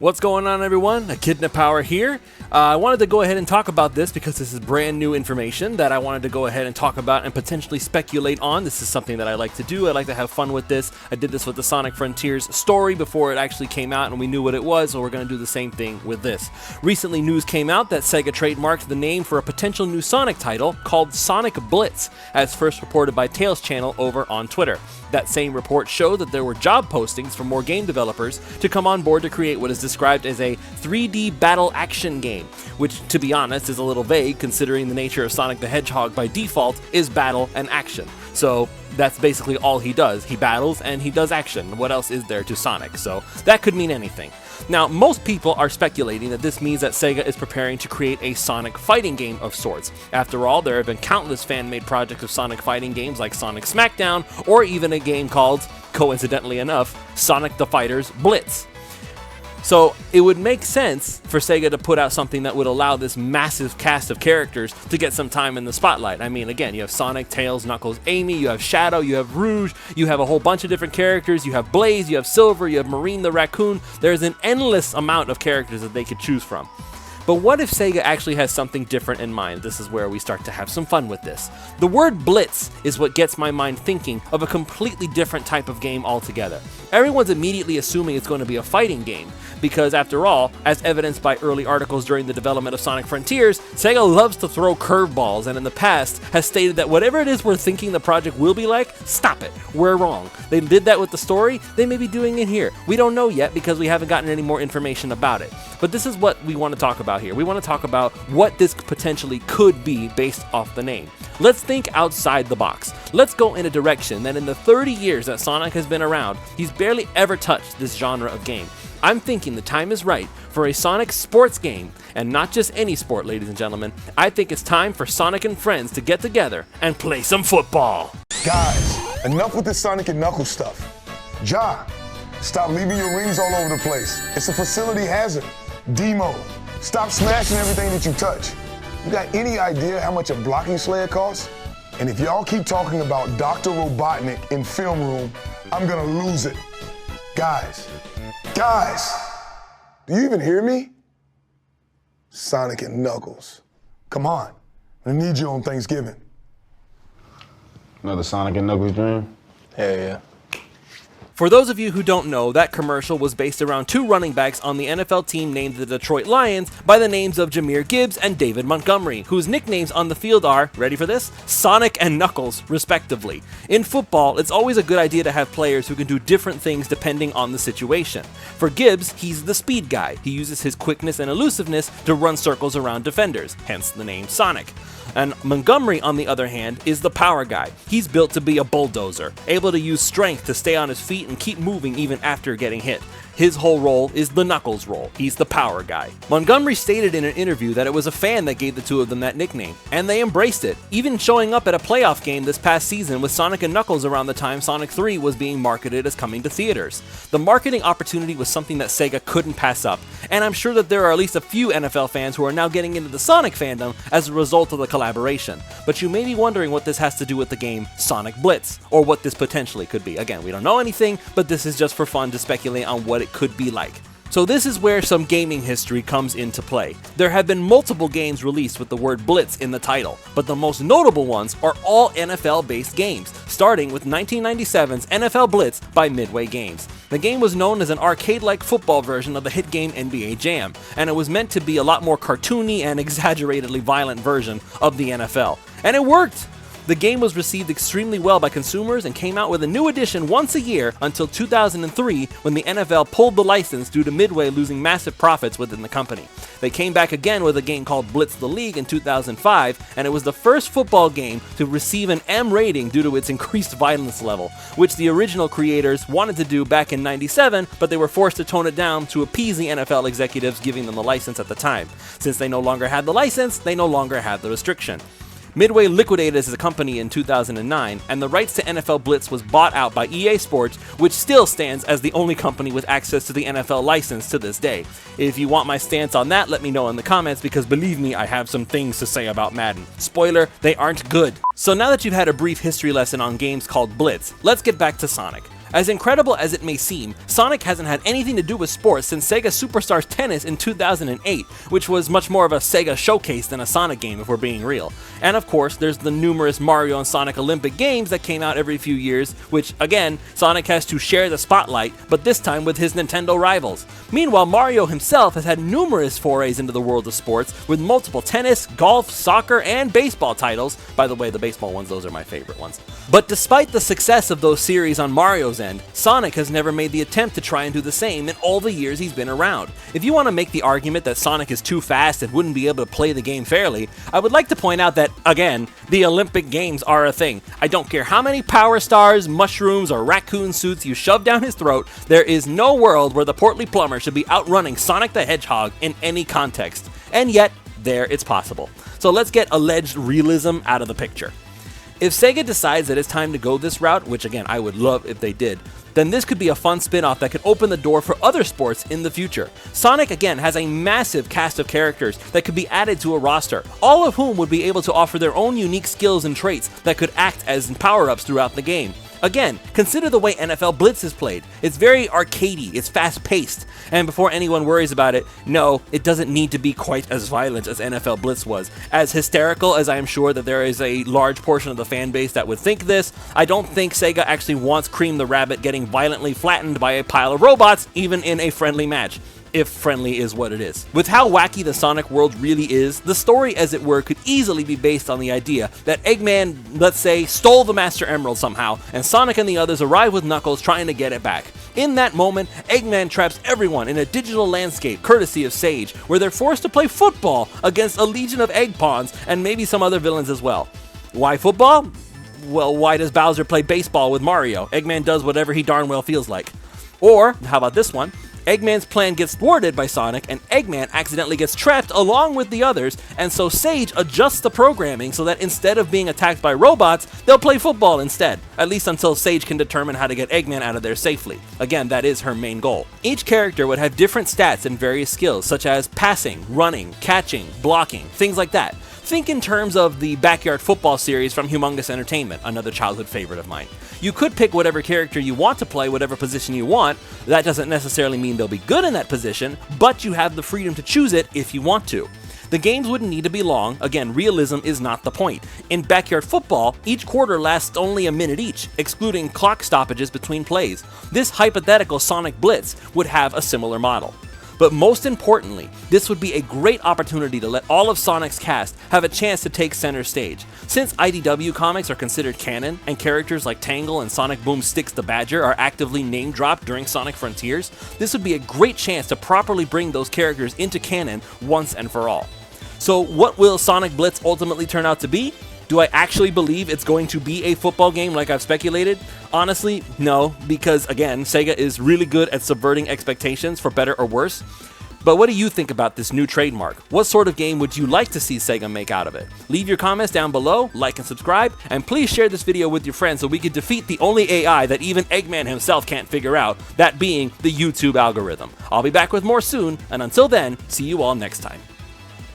What's going on, everyone? Echidna Power here. I wanted to go ahead and talk about this because this is brand new information that I wanted to go ahead and talk about and potentially speculate on. This is something that I like to do. I like to have fun with this. I did this with the Sonic Frontiers story before it actually came out and we knew what it was, so we're going to do the same thing with this. Recently, news came out that Sega trademarked the name for a potential new Sonic title called Sonic Blitz, as first reported by Tails Channel over on Twitter. That same report showed that there were job postings for more game developers to come on board to create what is described as a 3D battle action game, which, to be honest, is a little vague considering the nature of Sonic the Hedgehog by default is battle and action. So that's basically all he does. He battles and he does action. What else is there to Sonic? So that could mean anything. Now, most people are speculating that this means that Sega is preparing to create a Sonic fighting game of sorts. After all, there have been countless fan-made projects of Sonic fighting games like Sonic Smackdown, or even a game called, coincidentally enough, Sonic the Fighter's Blitz. So it would make sense for Sega to put out something that would allow this massive cast of characters to get some time in the spotlight. I mean, again, you have Sonic, Tails, Knuckles, Amy, you have Shadow, you have Rouge, you have a whole bunch of different characters, you have Blaze, you have Silver, you have Marine the Raccoon. There's an endless amount of characters that they could choose from. But what if Sega actually has something different in mind? This is where we start to have some fun with this. The word Blitz is what gets my mind thinking of a completely different type of game altogether. Everyone's immediately assuming it's going to be a fighting game, because after all, as evidenced by early articles during the development of Sonic Frontiers, Sega loves to throw curveballs and in the past has stated that whatever it is we're thinking the project will be like, stop it, we're wrong. They did that with the story, they may be doing it here. We don't know yet because we haven't gotten any more information about it. But this is what we want to talk about here. We want to talk about what this potentially could be based off the name. Let's think outside the box. Let's go in a direction that in the 30 years that Sonic has been around, he's barely ever touched this genre of game. I'm thinking the time is right for a Sonic sports game, and not just any sport, ladies and gentlemen. I think it's time for Sonic and friends to get together and play some football. Guys, enough with this Sonic and Knuckles stuff. Ja, stop leaving your rings all over the place. It's a facility hazard. Demo, stop smashing everything that you touch. You got any idea how much a blocking sled costs? And if y'all keep talking about Dr. Robotnik in film room, I'm gonna lose it. Guys, do you even hear me? Sonic and Knuckles, come on, I need you on Thanksgiving. Another Sonic and Knuckles dream? Hell yeah. For those of you who don't know, that commercial was based around two running backs on the NFL team named the Detroit Lions by the names of Jahmyr Gibbs and David Montgomery, whose nicknames on the field are, ready for this, Sonic and Knuckles, respectively. In football, it's always a good idea to have players who can do different things depending on the situation. For Gibbs, he's the speed guy. He uses his quickness and elusiveness to run circles around defenders, hence the name Sonic. And Montgomery, on the other hand, is the power guy. He's built to be a bulldozer, able to use strength to stay on his feet and keep moving even after getting hit. His whole role is the Knuckles role. He's the power guy. Montgomery stated in an interview that it was a fan that gave the two of them that nickname, and they embraced it, even showing up at a playoff game this past season with Sonic and Knuckles around the time Sonic 3 was being marketed as coming to theaters. The marketing opportunity was something that Sega couldn't pass up, and I'm sure that there are at least a few NFL fans who are now getting into the Sonic fandom as a result of the collaboration. But you may be wondering what this has to do with the game Sonic Blitz, or what this potentially could be. Again, we don't know anything, but this is just for fun to speculate on what it could be like. So this is where some gaming history comes into play. There have been multiple games released with the word Blitz in the title, but the most notable ones are all NFL-based games, starting with 1997's NFL Blitz by Midway Games. The game was known as an arcade-like football version of the hit game NBA Jam, and it was meant to be a lot more cartoony and exaggeratedly violent version of the NFL. And it worked! The game was received extremely well by consumers and came out with a new edition once a year until 2003, when the NFL pulled the license due to Midway losing massive profits within the company. They came back again with a game called Blitz the League in 2005, and it was the first football game to receive an M rating due to its increased violence level, which the original creators wanted to do back in '97, but they were forced to tone it down to appease the NFL executives giving them the license at the time. Since they no longer had the license, they no longer had the restriction. Midway liquidated as a company in 2009, and the rights to NFL Blitz was bought out by EA Sports, which still stands as the only company with access to the NFL license to this day. If you want my stance on that, let me know in the comments, because believe me, I have some things to say about Madden. Spoiler, they aren't good. So now that you've had a brief history lesson on games called Blitz, let's get back to Sonic. As incredible as it may seem, Sonic hasn't had anything to do with sports since Sega Superstars Tennis in 2008, which was much more of a Sega showcase than a Sonic game if we're being real. And of course, there's the numerous Mario and Sonic Olympic games that came out every few years, which again, Sonic has to share the spotlight, but this time with his Nintendo rivals. Meanwhile, Mario himself has had numerous forays into the world of sports, with multiple tennis, golf, soccer, and baseball titles. By the way, the baseball ones, those are my favorite ones. But despite the success of those series on Mario's end, Sonic has never made the attempt to try and do the same in all the years he's been around. If you want to make the argument that Sonic is too fast and wouldn't be able to play the game fairly, I would like to point out that, again, the Olympic Games are a thing. I don't care how many power stars, mushrooms, or raccoon suits you shove down his throat, there is no world where the portly plumber should be outrunning Sonic the Hedgehog in any context. And yet, there it's possible. So let's get alleged realism out of the picture. If Sega decides that it's time to go this route, which again I would love if they did, then this could be a fun spin-off that could open the door for other sports in the future. Sonic, again, has a massive cast of characters that could be added to a roster, all of whom would be able to offer their own unique skills and traits that could act as power-ups throughout the game. Again, consider the way NFL Blitz is played. It's very arcadey, it's fast-paced, and before anyone worries about it, no, it doesn't need to be quite as violent as NFL Blitz was. As hysterical as I am sure that there is a large portion of the fan base that would think this, I don't think Sega actually wants Cream the Rabbit getting violently flattened by a pile of robots, even in a friendly match. If friendly is what it is. With how wacky the Sonic world really is, the story, as it were, could easily be based on the idea that Eggman, let's say, stole the Master Emerald somehow, and Sonic and the others arrive with Knuckles trying to get it back. In that moment, Eggman traps everyone in a digital landscape courtesy of Sage, where they're forced to play football against a legion of egg pawns and maybe some other villains as well. Why football? Well, why does Bowser play baseball with Mario? Eggman does whatever he darn well feels like. Or, how about this one? Eggman's plan gets thwarted by Sonic, and Eggman accidentally gets trapped along with the others, and so Sage adjusts the programming so that instead of being attacked by robots, they'll play football instead, at least until Sage can determine how to get Eggman out of there safely. Again, that is her main goal. Each character would have different stats and various skills, such as passing, running, catching, blocking, things like that. Think in terms of the Backyard Football series from Humongous Entertainment, another childhood favorite of mine. You could pick whatever character you want to play, whatever position you want. That doesn't necessarily mean they'll be good in that position, but you have the freedom to choose it if you want to. The games wouldn't need to be long. Again, realism is not the point. In Backyard Football, each quarter lasts only a minute each, excluding clock stoppages between plays. This hypothetical Sonic Blitz would have a similar model. But most importantly, this would be a great opportunity to let all of Sonic's cast have a chance to take center stage. Since IDW comics are considered canon, and characters like Tangle and Sonic Boom Sticks the Badger are actively name-dropped during Sonic Frontiers, this would be a great chance to properly bring those characters into canon once and for all. So what will Sonic Blitz ultimately turn out to be? Do I actually believe it's going to be a football game like I've speculated? Honestly, no, because again, Sega is really good at subverting expectations for better or worse. But what do you think about this new trademark? What sort of game would you like to see Sega make out of it? Leave your comments down below, like and subscribe, and please share this video with your friends so we can defeat the only AI that even Eggman himself can't figure out, that being the YouTube algorithm. I'll be back with more soon, and until then, see you all next time.